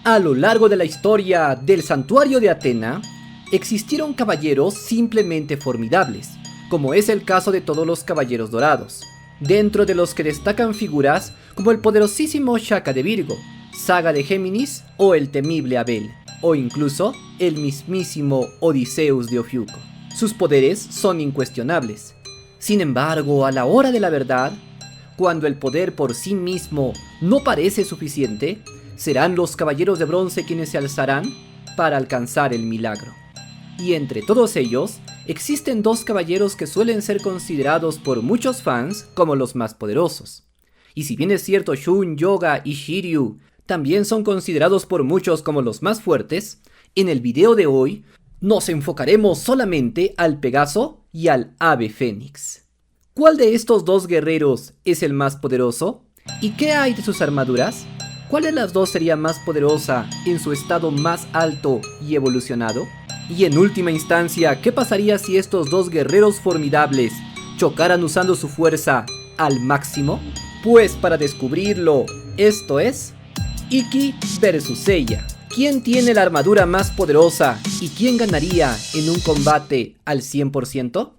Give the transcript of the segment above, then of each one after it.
A lo largo de la historia del santuario de Atena, existieron caballeros simplemente formidables, como es el caso de todos los caballeros dorados, dentro de los que destacan figuras como el poderosísimo Shaka de Virgo, Saga de Géminis o el temible Abel, o incluso el mismísimo Odiseus de Ofiuco. Sus poderes son incuestionables. Sin embargo, a la hora de la verdad, cuando el poder por sí mismo no parece suficiente, serán los caballeros de bronce quienes se alzarán para alcanzar el milagro. Y entre todos ellos, existen dos caballeros que suelen ser considerados por muchos fans como los más poderosos. Y si bien es cierto Shun, Yoga y Shiryu también son considerados por muchos como los más fuertes, en el video de hoy nos enfocaremos solamente al Pegaso y al Ave Fénix. ¿Cuál de estos dos guerreros es el más poderoso? ¿Y qué hay de sus armaduras? ¿Cuál de las dos sería más poderosa en su estado más alto y evolucionado? Y en última instancia, ¿qué pasaría si estos dos guerreros formidables chocaran usando su fuerza al máximo? Pues para descubrirlo, esto es Ikki vs Seiya. ¿Quién tiene la armadura más poderosa y quién ganaría en un combate al 100%?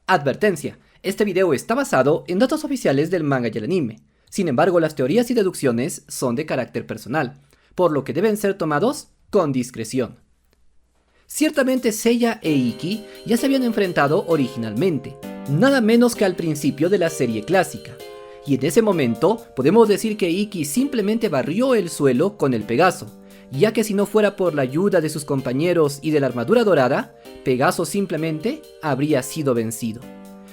Advertencia, este video está basado en datos oficiales del manga y el anime. Sin embargo, las teorías y deducciones son de carácter personal, por lo que deben ser tomados con discreción. Ciertamente Seiya e Ikki ya se habían enfrentado originalmente, nada menos que al principio de la serie clásica. Y en ese momento podemos decir que Ikki simplemente barrió el suelo con el Pegaso, ya que si no fuera por la ayuda de sus compañeros y de la armadura dorada, Pegaso simplemente habría sido vencido.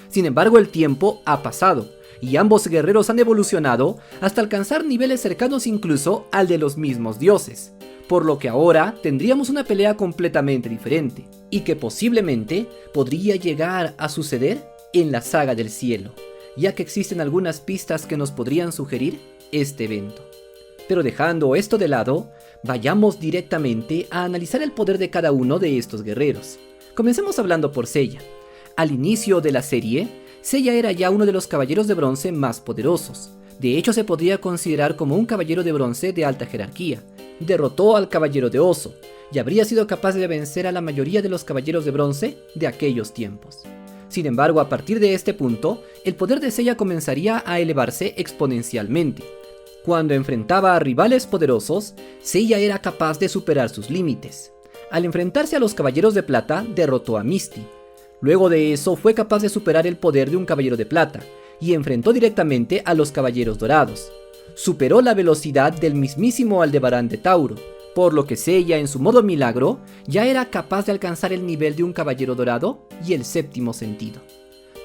Sin embargo, el tiempo ha pasado, y ambos guerreros han evolucionado hasta alcanzar niveles cercanos incluso al de los mismos dioses, por lo que ahora tendríamos una pelea completamente diferente, y que posiblemente podría llegar a suceder en la Saga del Cielo, ya que existen algunas pistas que nos podrían sugerir este evento. Pero dejando esto de lado, vayamos directamente a analizar el poder de cada uno de estos guerreros. Comencemos hablando por Seiya. Al inicio de la serie, Seiya era ya uno de los caballeros de bronce más poderosos. De hecho, se podría considerar como un caballero de bronce de alta jerarquía. Derrotó al caballero de oso, y habría sido capaz de vencer a la mayoría de los caballeros de bronce de aquellos tiempos. Sin embargo, a partir de este punto, el poder de Seiya comenzaría a elevarse exponencialmente. Cuando enfrentaba a rivales poderosos, Seiya era capaz de superar sus límites. Al enfrentarse a los caballeros de plata, derrotó a Misty. Luego de eso fue capaz de superar el poder de un caballero de plata, y enfrentó directamente a los caballeros dorados. Superó la velocidad del mismísimo Aldebarán de Tauro, por lo que Seiya en su modo milagro ya era capaz de alcanzar el nivel de un caballero dorado y el séptimo sentido.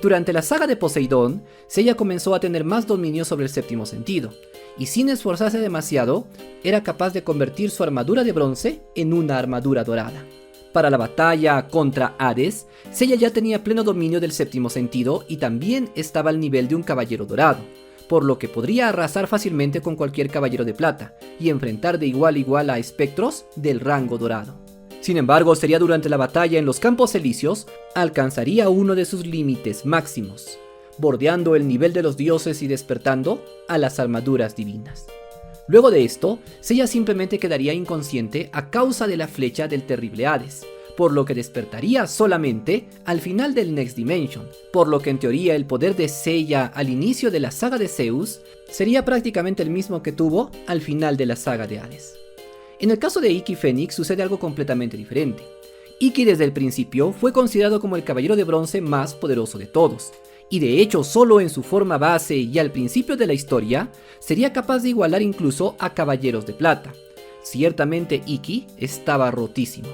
Durante la saga de Poseidón, Seiya comenzó a tener más dominio sobre el séptimo sentido, y sin esforzarse demasiado, era capaz de convertir su armadura de bronce en una armadura dorada. Para la batalla contra Hades, Seiya ya tenía pleno dominio del séptimo sentido y también estaba al nivel de un caballero dorado, por lo que podría arrasar fácilmente con cualquier caballero de plata y enfrentar de igual a igual a espectros del rango dorado. Sin embargo, sería durante la batalla en los Campos Elíseos alcanzaría uno de sus límites máximos, bordeando el nivel de los dioses y despertando a las armaduras divinas. Luego de esto, Seiya simplemente quedaría inconsciente a causa de la flecha del terrible Hades, por lo que despertaría solamente al final del Next Dimension, por lo que en teoría el poder de Seiya al inicio de la saga de Zeus sería prácticamente el mismo que tuvo al final de la saga de Hades. En el caso de Ikki Fénix sucede algo completamente diferente. Ikki desde el principio fue considerado como el caballero de bronce más poderoso de todos, y de hecho solo en su forma base y al principio de la historia sería capaz de igualar incluso a caballeros de plata. Ciertamente Ikki estaba rotísimo.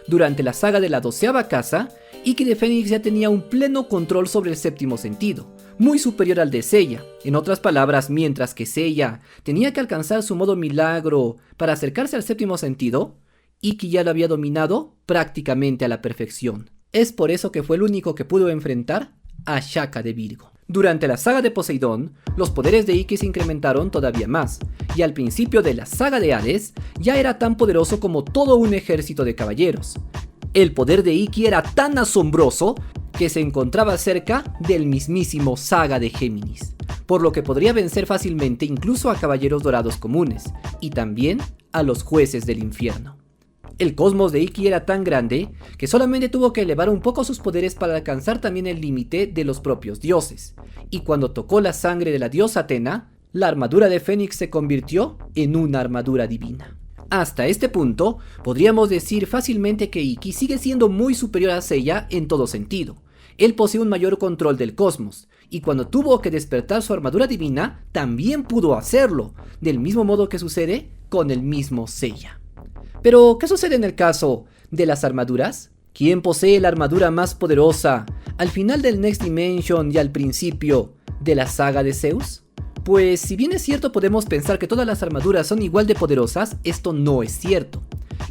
Durante la saga de la 12ª casa, Ikki de Fénix ya tenía un pleno control sobre el séptimo sentido, muy superior al de Seiya. En otras palabras, mientras que Seiya tenía que alcanzar su modo milagro para acercarse al séptimo sentido, Ikki ya lo había dominado prácticamente a la perfección. Es por eso que fue el único que pudo enfrentar a Shaka de Virgo. Durante la saga de Poseidón, los poderes de Ikki se incrementaron todavía más, y al principio de la saga de Hades, ya era tan poderoso como todo un ejército de caballeros. El poder de Ikki era tan asombroso que se encontraba cerca del mismísimo Saga de Géminis, por lo que podría vencer fácilmente incluso a caballeros dorados comunes, y también a los jueces del infierno. El cosmos de Ikki era tan grande que solamente tuvo que elevar un poco sus poderes para alcanzar también el límite de los propios dioses, y cuando tocó la sangre de la diosa Atena, la armadura de Fénix se convirtió en una armadura divina. Hasta este punto, podríamos decir fácilmente que Ikki sigue siendo muy superior a Seiya en todo sentido. Él posee un mayor control del cosmos, y cuando tuvo que despertar su armadura divina, también pudo hacerlo, del mismo modo que sucede con el mismo Seiya. Pero, ¿qué sucede en el caso de las armaduras? ¿Quién posee la armadura más poderosa al final del Next Dimension y al principio de la saga de Zeus? Pues si bien es cierto podemos pensar que todas las armaduras son igual de poderosas, esto no es cierto.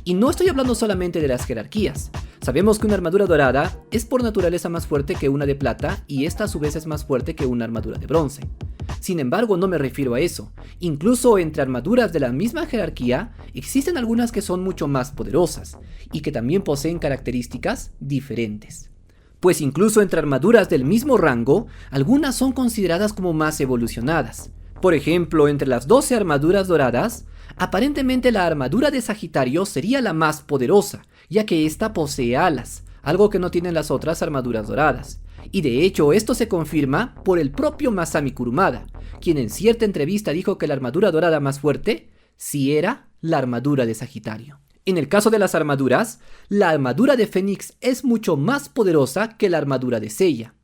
Y no estoy hablando solamente de las jerarquías. Sabemos que una armadura dorada es por naturaleza más fuerte que una de plata y esta a su vez es más fuerte que una armadura de bronce. Sin embargo, no me refiero a eso. Incluso entre armaduras de la misma jerarquía, existen algunas que son mucho más poderosas y que también poseen características diferentes. Pues incluso entre armaduras del mismo rango, algunas son consideradas como más evolucionadas. Por ejemplo, entre las 12 armaduras doradas, aparentemente la armadura de Sagitario sería la más poderosa, ya que ésta posee alas, algo que no tienen las otras armaduras doradas. Y de hecho esto se confirma por el propio Masami Kurumada, quien en cierta entrevista dijo que la armadura dorada más fuerte sí era la armadura de Sagitario. En el caso de las armaduras, la armadura de Fénix es mucho más poderosa que la armadura de Seiya.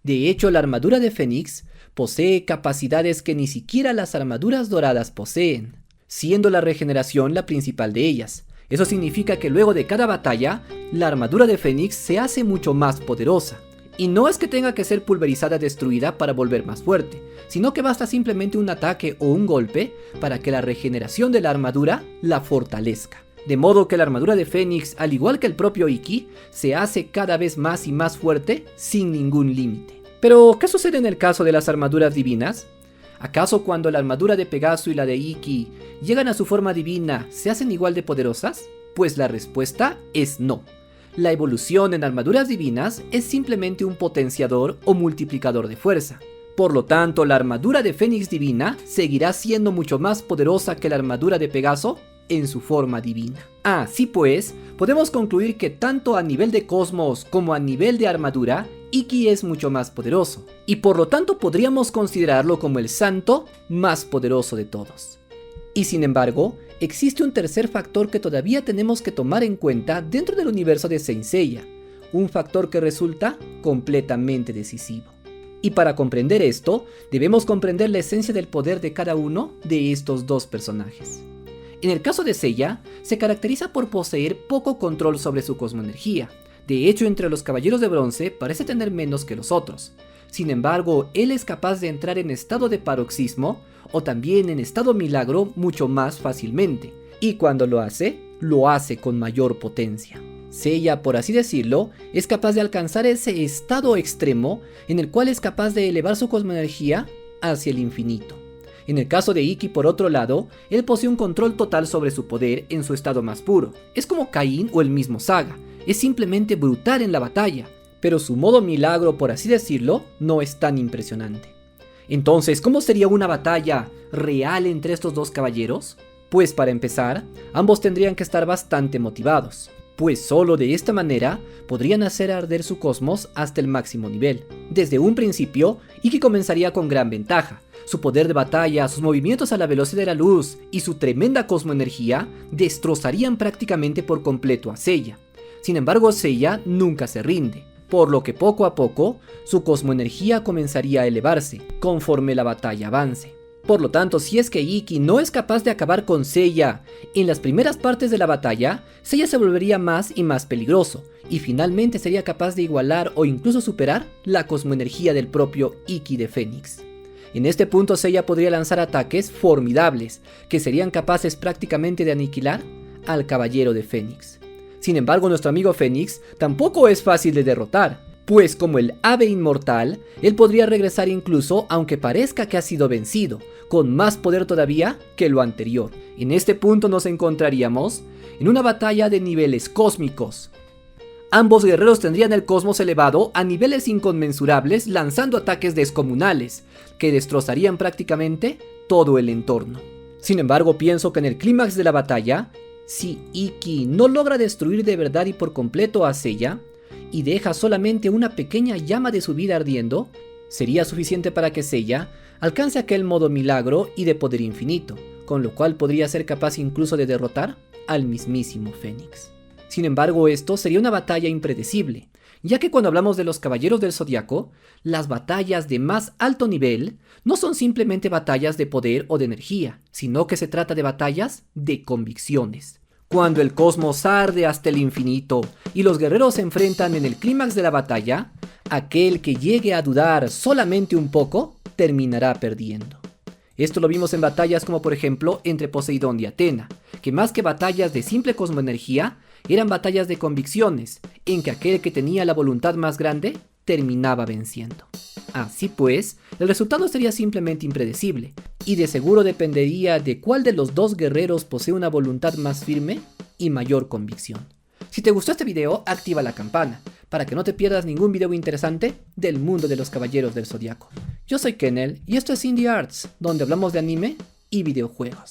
De hecho, la armadura de Fénix posee capacidades que ni siquiera las armaduras doradas poseen, siendo la regeneración la principal de ellas. Eso significa que luego de cada batalla, la armadura de Fénix se hace mucho más poderosa. Y no es que tenga que ser pulverizada destruida para volver más fuerte, sino que basta simplemente un ataque o un golpe para que la regeneración de la armadura la fortalezca. De modo que la armadura de Fénix, al igual que el propio Ikki, se hace cada vez más y más fuerte sin ningún límite. Pero, ¿qué sucede en el caso de las armaduras divinas? ¿Acaso cuando la armadura de Pegaso y la de Ikki llegan a su forma divina, se hacen igual de poderosas? Pues la respuesta es no. La evolución en armaduras divinas es simplemente un potenciador o multiplicador de fuerza. Por lo tanto, la armadura de Fénix divina seguirá siendo mucho más poderosa que la armadura de Pegaso en su forma divina. Así pues, podemos concluir que tanto a nivel de cosmos como a nivel de armadura, Ikki es mucho más poderoso, y por lo tanto podríamos considerarlo como el santo más poderoso de todos. Y sin embargo, existe un tercer factor que todavía tenemos que tomar en cuenta dentro del universo de Saint Seiya, un factor que resulta completamente decisivo. Y para comprender esto, debemos comprender la esencia del poder de cada uno de estos dos personajes. En el caso de Seiya, se caracteriza por poseer poco control sobre su cosmoenergía. De hecho, entre los caballeros de bronce parece tener menos que los otros. Sin embargo, él es capaz de entrar en estado de paroxismo o también en estado milagro mucho más fácilmente. Y cuando lo hace con mayor potencia. Seiya, por así decirlo, es capaz de alcanzar ese estado extremo en el cual es capaz de elevar su cosmoenergía hacia el infinito. En el caso de Ikki, por otro lado, él posee un control total sobre su poder en su estado más puro. Es como Caín o el mismo Saga, es simplemente brutal en la batalla, pero su modo milagro, por así decirlo, no es tan impresionante. Entonces, ¿cómo sería una batalla real entre estos dos caballeros? Pues para empezar, ambos tendrían que estar bastante motivados, pues solo de esta manera podrían hacer arder su cosmos hasta el máximo nivel. Desde un principio, Ikki comenzaría con gran ventaja. Su poder de batalla, sus movimientos a la velocidad de la luz y su tremenda cosmoenergía destrozarían prácticamente por completo a Seiya. Sin embargo, Seiya nunca se rinde, por lo que poco a poco su cosmoenergía comenzaría a elevarse conforme la batalla avance. Por lo tanto, si es que Ikki no es capaz de acabar con Seiya en las primeras partes de la batalla, Seiya se volvería más y más peligroso, y finalmente sería capaz de igualar o incluso superar la cosmoenergía del propio Ikki de Fénix. En este punto Seiya podría lanzar ataques formidables, que serían capaces prácticamente de aniquilar al Caballero de Fénix. Sin embargo, nuestro amigo Fénix tampoco es fácil de derrotar, pues como el ave inmortal, él podría regresar incluso aunque parezca que ha sido vencido, con más poder todavía que lo anterior. En este punto nos encontraríamos en una batalla de niveles cósmicos. Ambos guerreros tendrían el cosmos elevado a niveles inconmensurables, lanzando ataques descomunales, que destrozarían prácticamente todo el entorno. Sin embargo, pienso que en el clímax de la batalla, si Ikki no logra destruir de verdad y por completo a Seiya, y deja solamente una pequeña llama de su vida ardiendo, sería suficiente para que Seiya alcance aquel modo milagro y de poder infinito, con lo cual podría ser capaz incluso de derrotar al mismísimo Fénix. Sin embargo, esto sería una batalla impredecible, ya que cuando hablamos de los Caballeros del Zodiaco, las batallas de más alto nivel no son simplemente batallas de poder o de energía, sino que se trata de batallas de convicciones. Cuando el cosmos arde hasta el infinito y los guerreros se enfrentan en el clímax de la batalla, aquel que llegue a dudar solamente un poco terminará perdiendo. Esto lo vimos en batallas como por ejemplo entre Poseidón y Atena, que más que batallas de simple cosmoenergía, eran batallas de convicciones, en que aquel que tenía la voluntad más grande terminaba venciendo. Así pues, el resultado sería simplemente impredecible, y de seguro dependería de cuál de los dos guerreros posee una voluntad más firme y mayor convicción. Si te gustó este video, activa la campana, para que no te pierdas ningún video interesante del mundo de los Caballeros del Zodiaco. Yo soy Kennel, y esto es Indie Arts, donde hablamos de anime y videojuegos.